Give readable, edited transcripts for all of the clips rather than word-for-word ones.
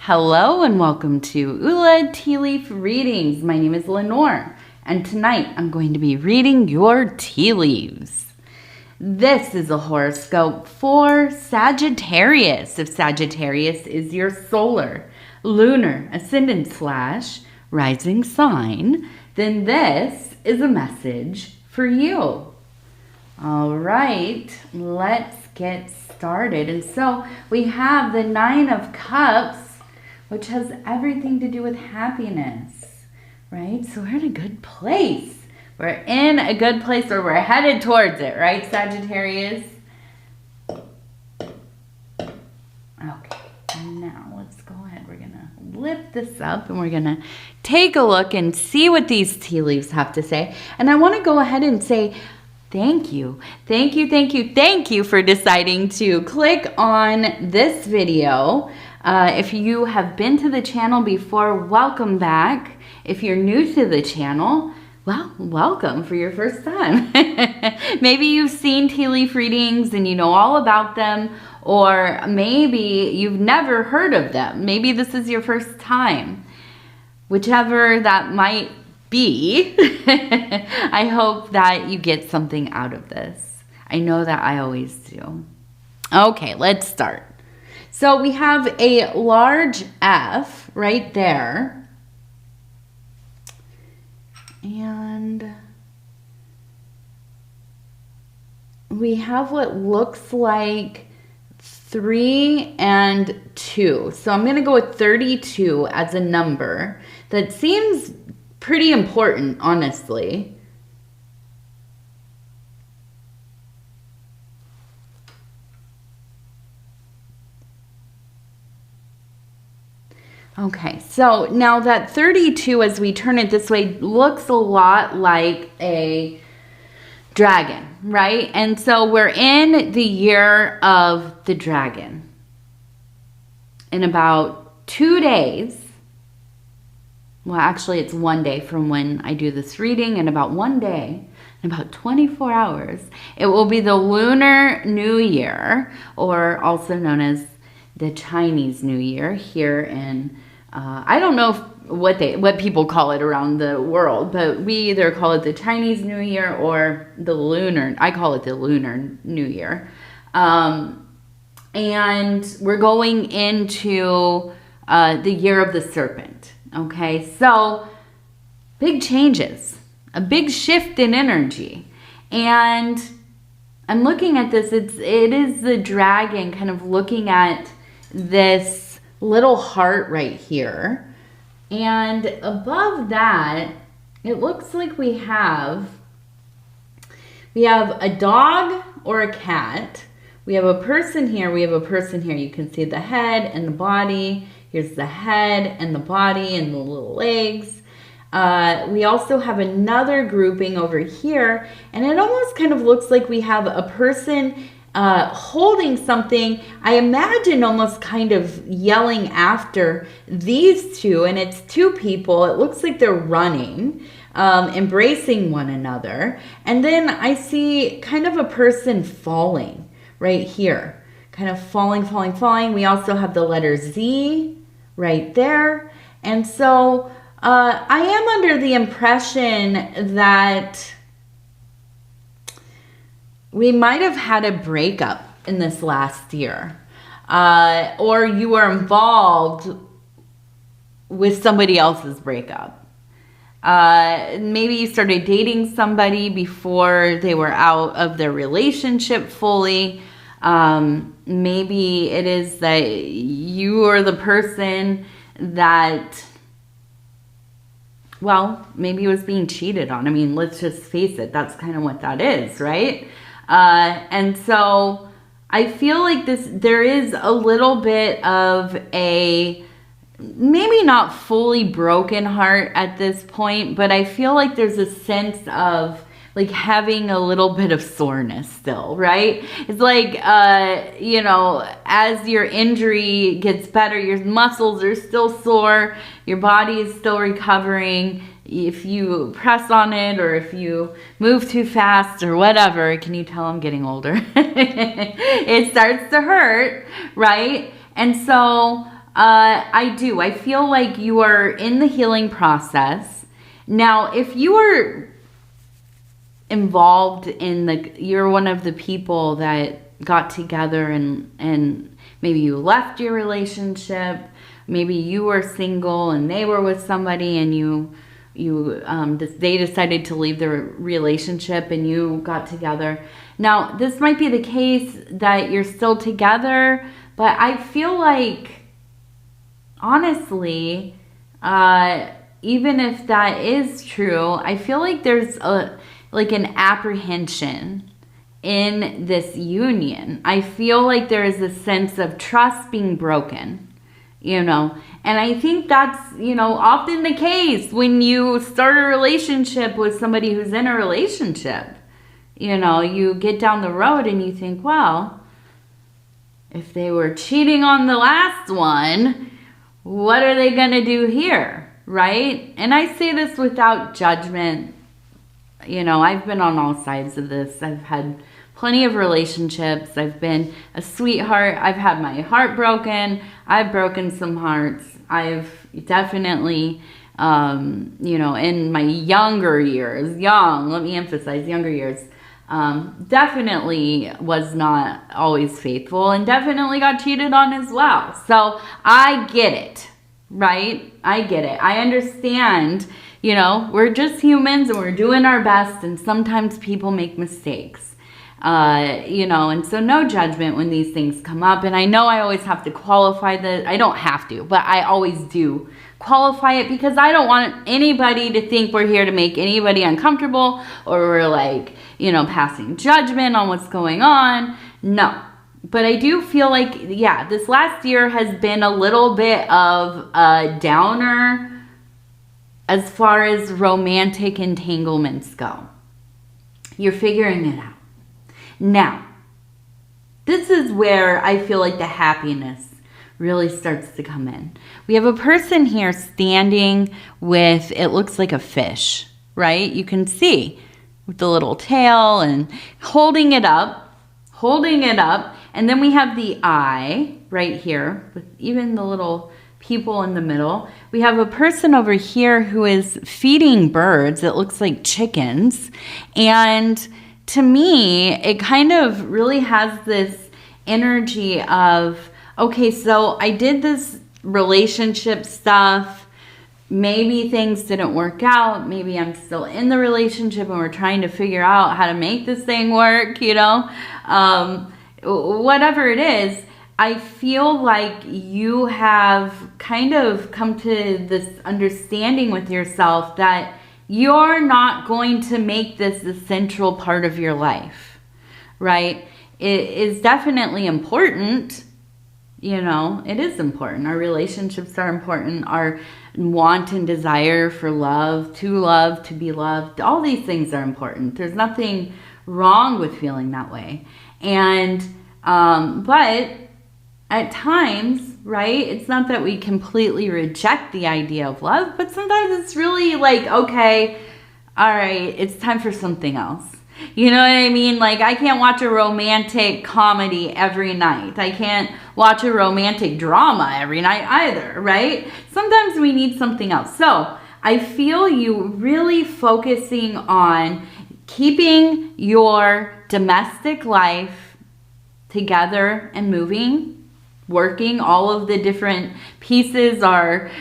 Hello and welcome to Ula Tea Leaf Readings. My name is Lenor, and tonight I'm going to be reading your tea leaves. This is a horoscope for Sagittarius. If Sagittarius is your solar, lunar, ascendant / rising sign, then this is a message for you. All right, let's get started. And so we have the 9 of Cups, which has everything to do with happiness, right? So we're in a good place. We're in a good place, or we're headed towards it, right, Sagittarius? Okay, and now let's go ahead. We're going to lift this up, and we're going to take a look and see what these tea leaves have to say. And I want to go ahead and say thank you. Thank you for deciding to click on this video. If you have been to the channel before, welcome back. If you're new to the channel, well, welcome for your first time. Maybe you've seen tea leaf readings and you know all about them, or maybe you've never heard of them. Maybe this is your first time. Whichever that might be, I hope that you get something out of this. I know that I always do. Okay, let's start. So we have a large F right there. And we have what looks like 3 and 2. So I'm going to go with 32 as a number. That seems pretty important, honestly. Okay, so now that 32, as we turn it this way, looks a lot like a dragon, right? And so we're in the year of the dragon. In about 2 days, well, actually it's 1 day from when I do this reading, and about 1 day, in about 24 hours, it will be the Lunar New Year, or also known as the Chinese New Year here in, I don't know what people call it around the world, but we either call it the Chinese New Year or the Lunar, I call it the Lunar New Year. And we're going into the year of the serpent, okay? So big changes, a big shift in energy. And I'm looking at this, it is the dragon kind of looking at this little heart right here. And above that, it looks like we have a dog or a cat. We have a person here, You can see the head and the body. Here's the head and the body and the little legs. We also have another grouping over here, and it almost kind of looks like we have a person holding something. I imagine almost kind of yelling after these two, and it's 2 people. It looks like they're running, embracing one another. And then I see kind of a person falling right here, kind of falling. We also have the letter Z right there. And so I am under the impression that we might have had a breakup in this last year, or you were involved with somebody else's breakup. Maybe you started dating somebody before they were out of their relationship fully. Maybe it is that you are the person that, well, maybe was being cheated on. I mean, let's just face it. That's kind of what that is, right? And so I feel like there is a little bit of a, maybe not fully broken heart at this point, but I feel like there's a sense of like having a little bit of soreness still, right? It's like, you know, as your injury gets better, your muscles are still sore, your body is still recovering. If you press on it, or if you move too fast or whatever, can you tell I'm getting older? It starts to hurt, right? And so I do. I feel like you are in the healing process. Now, if you are involved in you're one of the people that got together and maybe you left your relationship, maybe you were single and they were with somebody and they decided to leave their relationship and you got together. Now, this might be the case that you're still together, but I feel like, honestly, even if that is true, I feel like there's an apprehension in this union. I feel like there is a sense of trust being broken, and I think that's, often the case when you start a relationship with somebody who's in a relationship. You get down the road and you think, well, if they were cheating on the last one, what are they going to do here, right? And I say this without judgment. I've been on all sides of this. I've had plenty of relationships. I've been a sweetheart. I've had my heart broken. I've broken some hearts. I've definitely, in my younger years, let me emphasize younger years, definitely was not always faithful and definitely got cheated on as well. So I get it, right? I get it. I understand, we're just humans and we're doing our best and sometimes people make mistakes, and so no judgment when these things come up. And I know I always have to qualify I don't have to, but I always do qualify it because I don't want anybody to think we're here to make anybody uncomfortable or we're passing judgment on what's going on. No. But I do feel like, this last year has been a little bit of a downer as far as romantic entanglements go. You're figuring it out. Now, this is where I feel like the happiness really starts to come in. We have a person here standing with, it looks like a fish, right? You can see with the little tail and holding it up. And then we have the eye right here with even the little people in the middle. We have a person over here who is feeding birds. It looks like chickens. And to me, it kind of really has this energy of, okay, so I did this relationship stuff. Maybe things didn't work out. Maybe I'm still in the relationship and we're trying to figure out how to make this thing work, whatever it is. I feel like you have kind of come to this understanding with yourself that you're not going to make this a central part of your life, right? It is definitely important. It is important. Our relationships are important. Our want and desire for love, to be loved, all these things are important. There's nothing wrong with feeling that way. And, but at times, right, it's not that we completely reject the idea of love, but sometimes it's really like, okay, all right, it's time for something else. You know what I mean? I can't watch a romantic comedy every night. I can't watch a romantic drama every night either, right? Sometimes we need something else. So I feel you really focusing on keeping your domestic life together and moving, working. All of the different pieces are,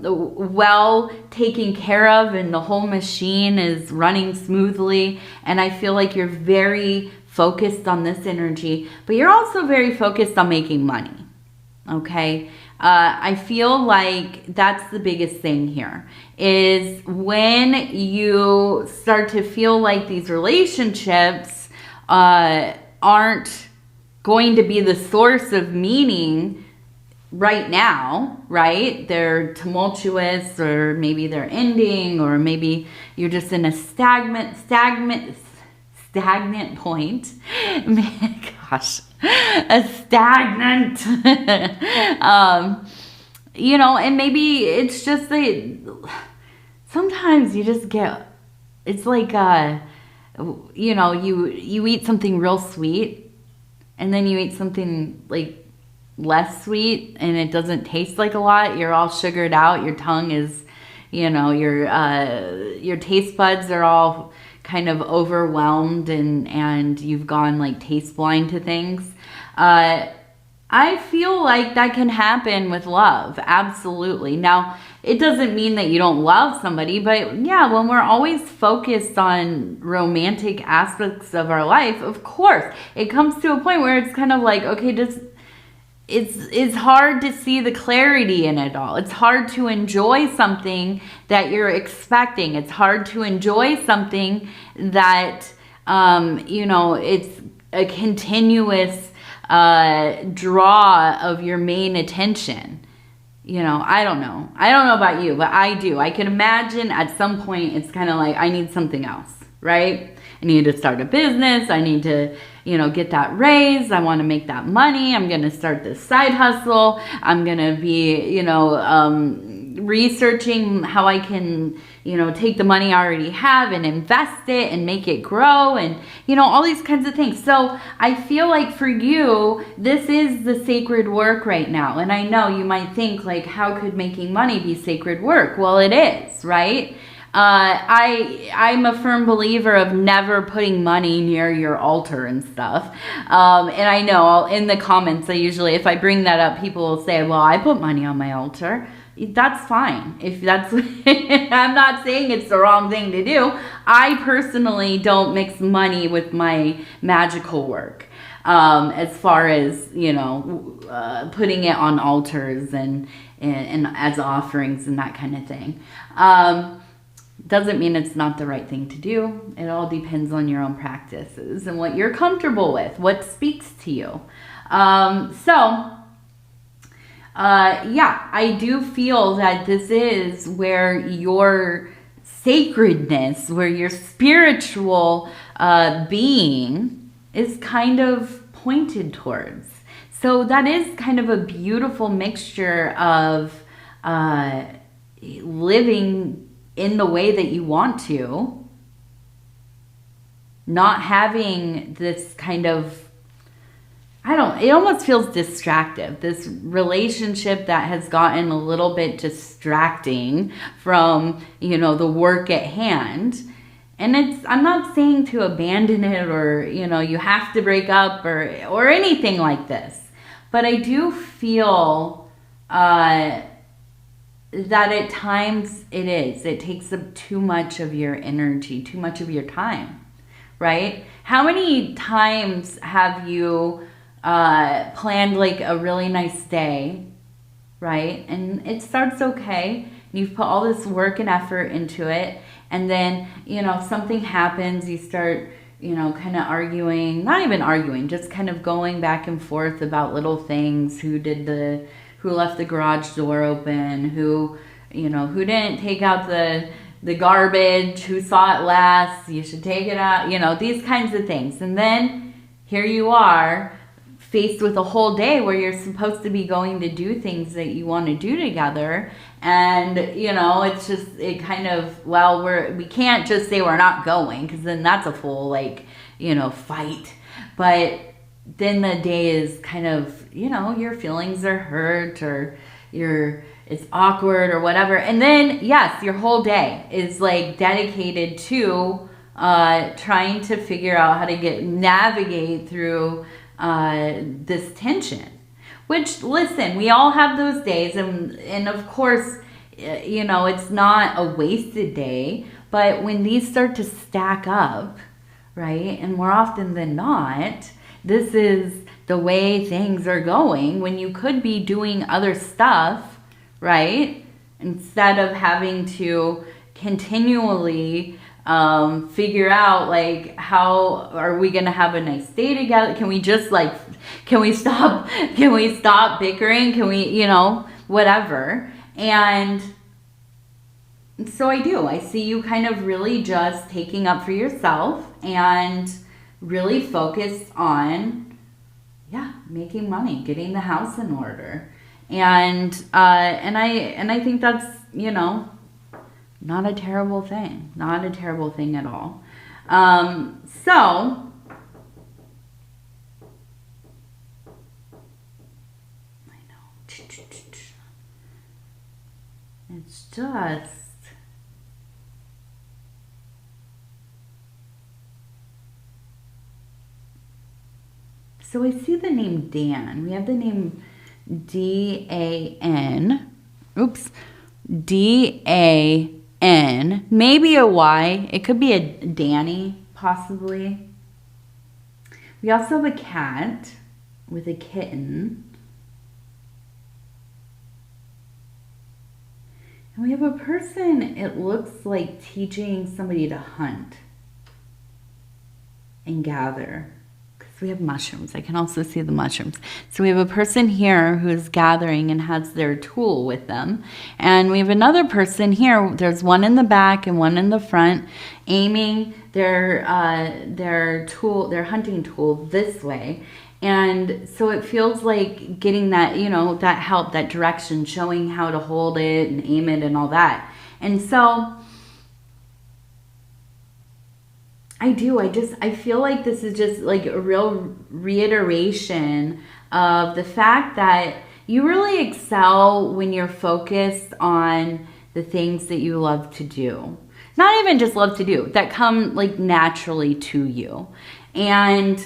well taken care of and the whole machine is running smoothly. And I feel like you're very focused on this energy, but you're also very focused on making money. Okay. I feel like that's the biggest thing here is when you start to feel like these relationships aren't going to be the source of meaning right now, right? They're tumultuous, or maybe they're ending, or maybe you're just in a stagnant point. Gosh, a stagnant, and maybe it's just sometimes you just get, it's like, you eat something real sweet and then you eat something like less sweet and it doesn't taste like a lot. You're all sugared out. Your tongue is, you know, your taste buds are all kind of overwhelmed and you've gone like taste blind to things. I feel like that can happen with love. Absolutely. Now, it doesn't mean that you don't love somebody, but yeah, when we're always focused on romantic aspects of our life, of course, it comes to a point where it's kind of like, okay, it's hard to see the clarity in it all. It's hard to enjoy something that you're expecting. It's hard to enjoy something that, you know, it's a continuous draw of your main attention. You know, I don't know about you, but I do. I can imagine at some point it's kind of like, I need something else, right? I need to start a business. I need to, you know, get that raise. I want to make that money. I'm going to start this side hustle. I'm going to be, you know, researching how I can, you know, take the money I already have and invest it and make it grow and, you know, all these kinds of things. So I feel like for you, this is the sacred work right now. And I know you might think like, how could making money be sacred work? Well, it is, right? I'm a firm believer of never putting money near your altar and stuff. And I know in the comments, if I bring that up, people will say, well, I put money on my altar. That's fine. If that's, I'm not saying it's the wrong thing to do. I personally don't mix money with my magical work. As far as, you know, putting it on altars and as offerings and that kind of thing. Doesn't mean it's not the right thing to do. It all depends on your own practices and what you're comfortable with, what speaks to you. Yeah, I do feel that this is where your sacredness, where your spiritual being is kind of pointed towards. So that is kind of a beautiful mixture of living in the way that you want to, not having this kind of, it almost feels distractive. This relationship that has gotten a little bit distracting from, you know, the work at hand. And I'm not saying to abandon it or, you know, you have to break up or anything like this. But I do feel that at times it takes up too much of your energy, too much of your time, right? How many times have you planned like a really nice day, right? And it starts okay. You've put all this work and effort into it. And then, you know, something happens, you start, you know, kind of arguing, not even arguing, just kind of going back and forth about little things. Who left the garage door open, who didn't take out the garbage, who saw it last, you should take it out, you know, these kinds of things. And then here you are faced with a whole day where you're supposed to be going to do things that you want to do together. And, you know, it's just, it kind of, well, we can't just say we're not going, because then that's a full, like, you know, fight. But then the day is kind of, you know, your feelings are hurt or it's awkward or whatever. And then, yes, your whole day is like dedicated to trying to figure out how to navigate through this tension. Which, listen, we all have those days, and of course, you know, it's not a wasted day, but when these start to stack up, right, and more often than not, this is the way things are going when you could be doing other stuff, right, instead of having to continually figure out, like, how are we gonna have a nice day together? Can we just, like, can we stop bickering? Can we, you know, whatever. And so I see you kind of really just taking up for yourself and really focused on, yeah, making money, getting the house in order. And I think that's, you know, not a terrible thing. Not a terrible thing at all. So It's just... So I see the name Dan. We have the name D-A-N. Oops. D-A-N. Maybe a Y. It could be a Danny, possibly. We also have a cat with a kitten. And we have a person, it looks like, teaching somebody to hunt and gather. We have mushrooms. I can also see the mushrooms. So we have a person here who's gathering and has their tool with them. And we have another person here. There's one in the back and one in the front, aiming their tool, their hunting tool this way. And so it feels like getting that, you know, that help, that direction, showing how to hold it and aim it and all that. And so I feel like this is just like a real reiteration of the fact that you really excel when you're focused on the things that you love to do. Not even just love to do, that come like naturally to you. And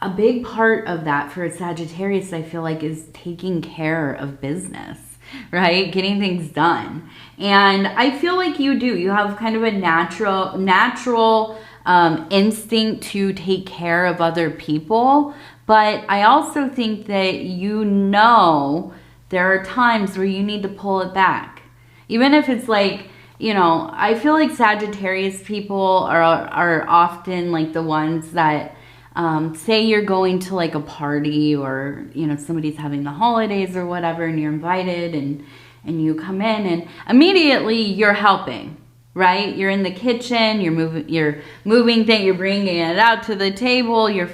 a big part of that for a Sagittarius, I feel like, is taking care of business, right? Getting things done. And I feel like you do. You have kind of a natural instinct to take care of other people. But I also think that you know there are times where you need to pull it back. Even if it's like, you know, I feel like Sagittarius people are often like the ones that say you're going to like a party, or, you know, somebody's having the holidays or whatever, and you're invited, and you come in and immediately you're helping, right? You're in the kitchen, you're moving things, you're bringing it out to the table, you're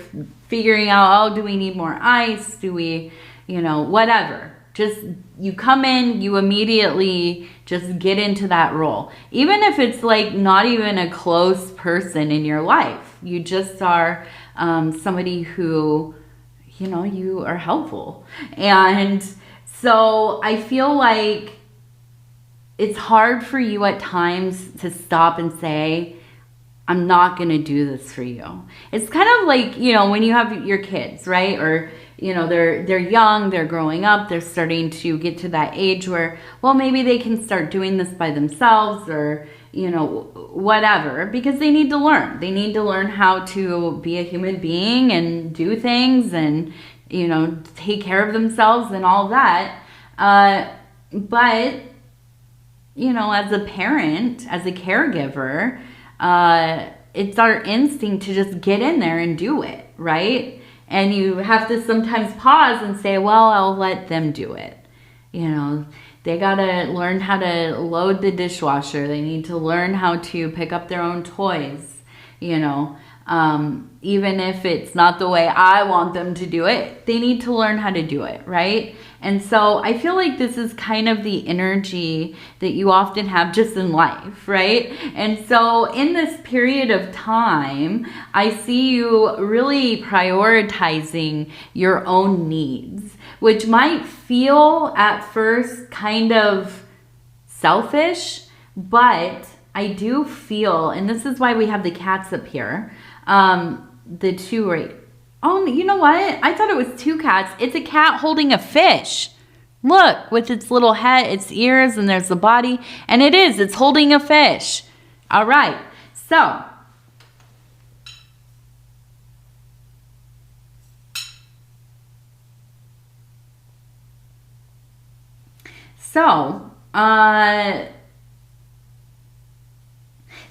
figuring out, oh, do we need more ice? Do we, you know, whatever. Just, you come in, you immediately just get into that role. Even if it's like not even a close person in your life, you just are somebody who, you know, you are helpful. And so I feel like it's hard for you at times to stop and say, I'm not going to do this for you. It's kind of like, you know, when you have your kids, right? Or, you know, they're young, they're growing up, they're starting to get to that age where, well, maybe they can start doing this by themselves, or, you know, whatever, because they need to learn. They need to learn how to be a human being and do things and, you know, take care of themselves and all that. But, you know, as a parent, as a caregiver, it's our instinct to just get in there and do it, right? And you have to sometimes pause and say, well, I'll let them do it. You know, they got to learn how to load the dishwasher. They need to learn how to pick up their own toys, you know. Even if it's not the way I want them to do it, they need to learn how to do it, right? And so I feel like this is kind of the energy that you often have just in life, right? And so in this period of time, I see you really prioritizing your own needs, which might feel at first kind of selfish, but I do feel, and this is why we have the cats up here, the two right. Oh, you know what? I thought it was two cats. It's a cat holding a fish. Look, with its little head, its ears, and there's the body. And it is. It's holding a fish. All right. So,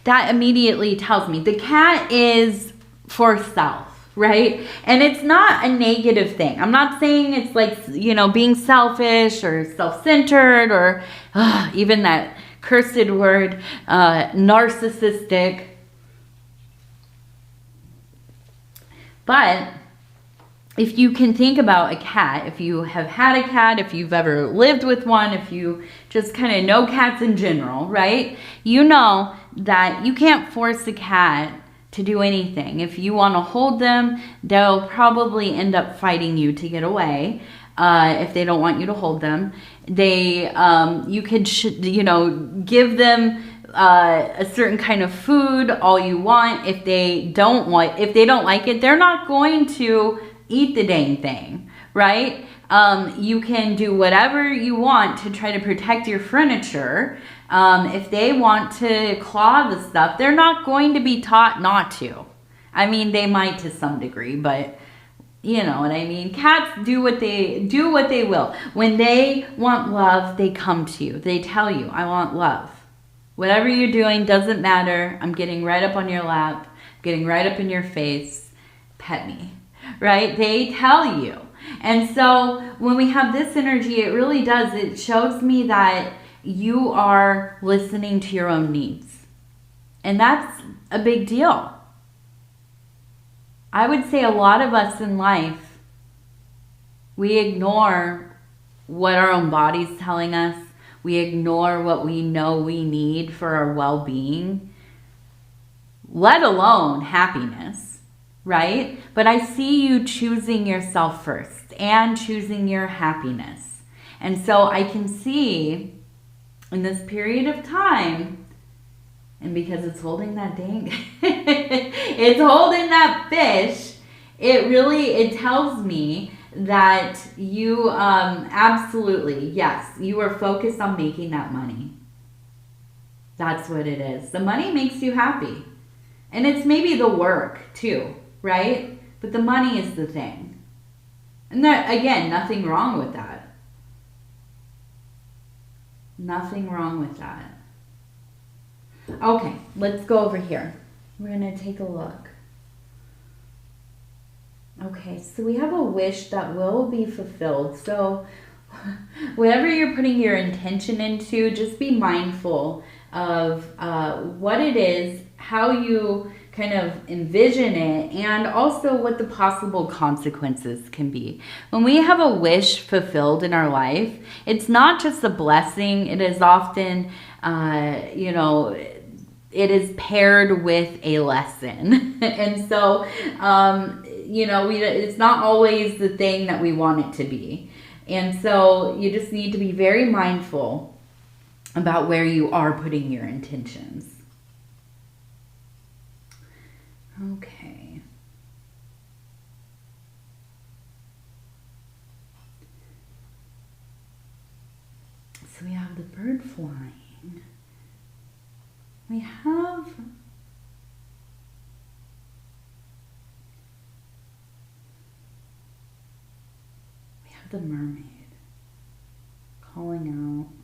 that immediately tells me the cat is for self, right? And it's not a negative thing. I'm not saying it's like, you know, being selfish or self-centered or even that cursed word, narcissistic. But if you can think about a cat, if you have had a cat, if you've ever lived with one, if you just kind of know cats in general, right? You know that you can't force a cat to do anything. If you want to hold them, they'll probably end up fighting you to get away. if they don't want you to hold them. They, you could, you know, give them a certain kind of food all you want. If they don't like it, they're not going to eat the dang thing, right? You can do whatever you want to try to protect your furniture. If they want to claw the stuff, they're not going to be taught not to. I mean, they might to some degree, but you know what I mean? Cats do what they will. When they want love, they come to you. They tell you, I want love. Whatever you're doing doesn't matter. I'm getting right up on your lap, getting right up in your face. Pet me, right? They tell you. And so when we have this energy, it really does. It shows me that you are listening to your own needs. And that's a big deal. I would say a lot of us in life, we ignore what our own body's telling us. We ignore what we know we need for our well-being, let alone happiness, right? But I see you choosing yourself first and choosing your happiness. And so I can see in this period of time, and because it's holding that dang, it's holding that fish, it tells me that you absolutely, yes, you are focused on making that money. That's what it is. The money makes you happy. And it's maybe the work too, right? But the money is the thing. And that, again, nothing wrong with that. Nothing wrong with that. Okay, let's go over here. We're going to take a look. Okay, so we have a wish that will be fulfilled. So whatever you're putting your intention into, just be mindful of what it is, how you kind of envision it, and also what the possible consequences can be. When we have a wish fulfilled in our life, it's not just a blessing. It is often, you know, it is paired with a lesson. And so, you know, it's not always the thing that we want it to be. And so you just need to be very mindful about where you are putting your intentions. Okay. So we have the bird flying. We have the mermaid calling out.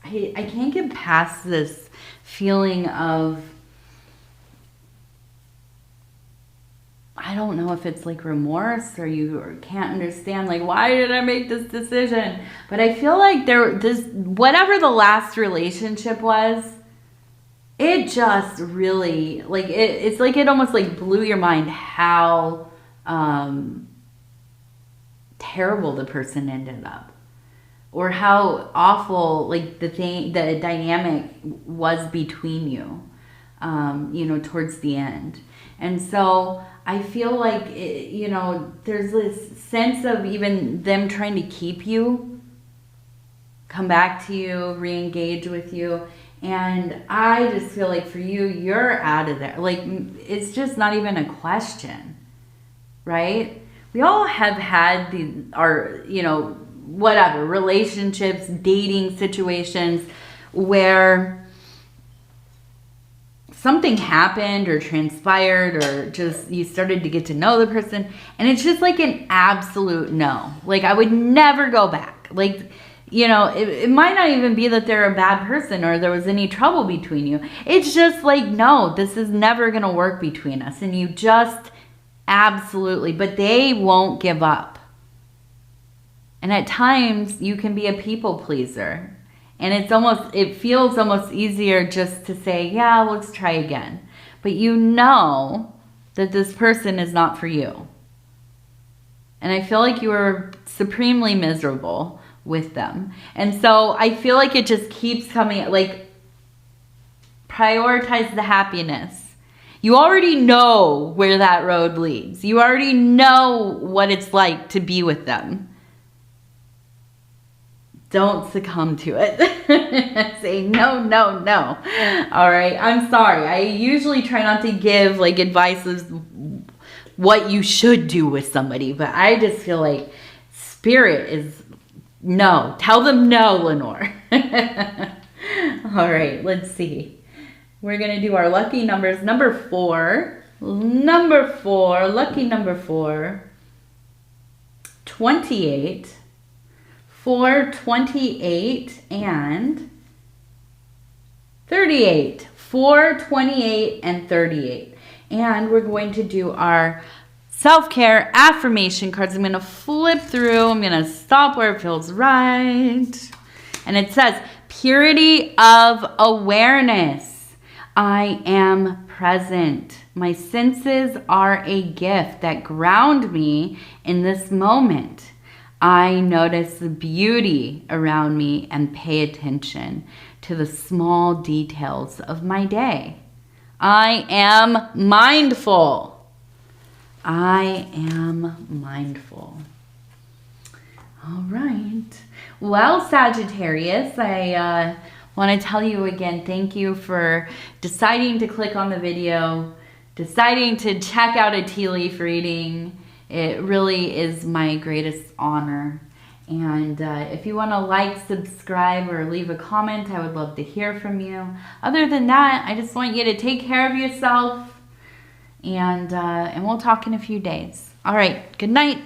I can't get past this feeling of, I don't know if it's like remorse or you can't understand, like, why did I make this decision? But I feel like whatever the last relationship was, it just really, like, it's like it almost like blew your mind how terrible the person ended up, or how awful like the dynamic was between you, you know, towards the end. And so I feel like you know, there's this sense of even them trying to keep you, come back to you, re-engage with you. And I just feel like for you, you're out of there. Like, it's just not even a question, right? We all have had our, you know, whatever, relationships, dating situations where something happened or transpired or just you started to get to know the person and it's just like an absolute no. Like, I would never go back. Like, you know, it might not even be that they're a bad person or there was any trouble between you. It's just like, no, this is never going to work between us. And you just absolutely, but they won't give up. And at times you can be a people pleaser. And it feels almost easier just to say, yeah, let's try again. But you know that this person is not for you. And I feel like you are supremely miserable with them. And so I feel like it just keeps coming, like, prioritize the happiness. You already know where that road leads. You already know what it's like to be with them. Don't succumb to it. Say no, no, no. All right. I'm sorry. I usually try not to give like advice of what you should do with somebody, but I just feel like spirit is no. Tell them no, Lenor. All right. Let's see. We're going to do our lucky numbers. Number 4. Lucky number 4. 28. 4, 28, and 38. 4, 28, and 38. And we're going to do our self-care affirmation cards. I'm going to flip through. I'm going to stop where it feels right. And it says, purity of awareness. I am present. My senses are a gift that ground me in this moment. I notice the beauty around me and pay attention to the small details of my day. I am mindful. I am mindful. All right. Well, Sagittarius, I want to tell you again, thank you for deciding to click on the video, deciding to check out a tea leaf reading. It really is my greatest honor. And if you want to like, subscribe, or leave a comment, I would love to hear from you. Other than that, I just want you to take care of yourself. And we'll talk in a few days. All right. Good night.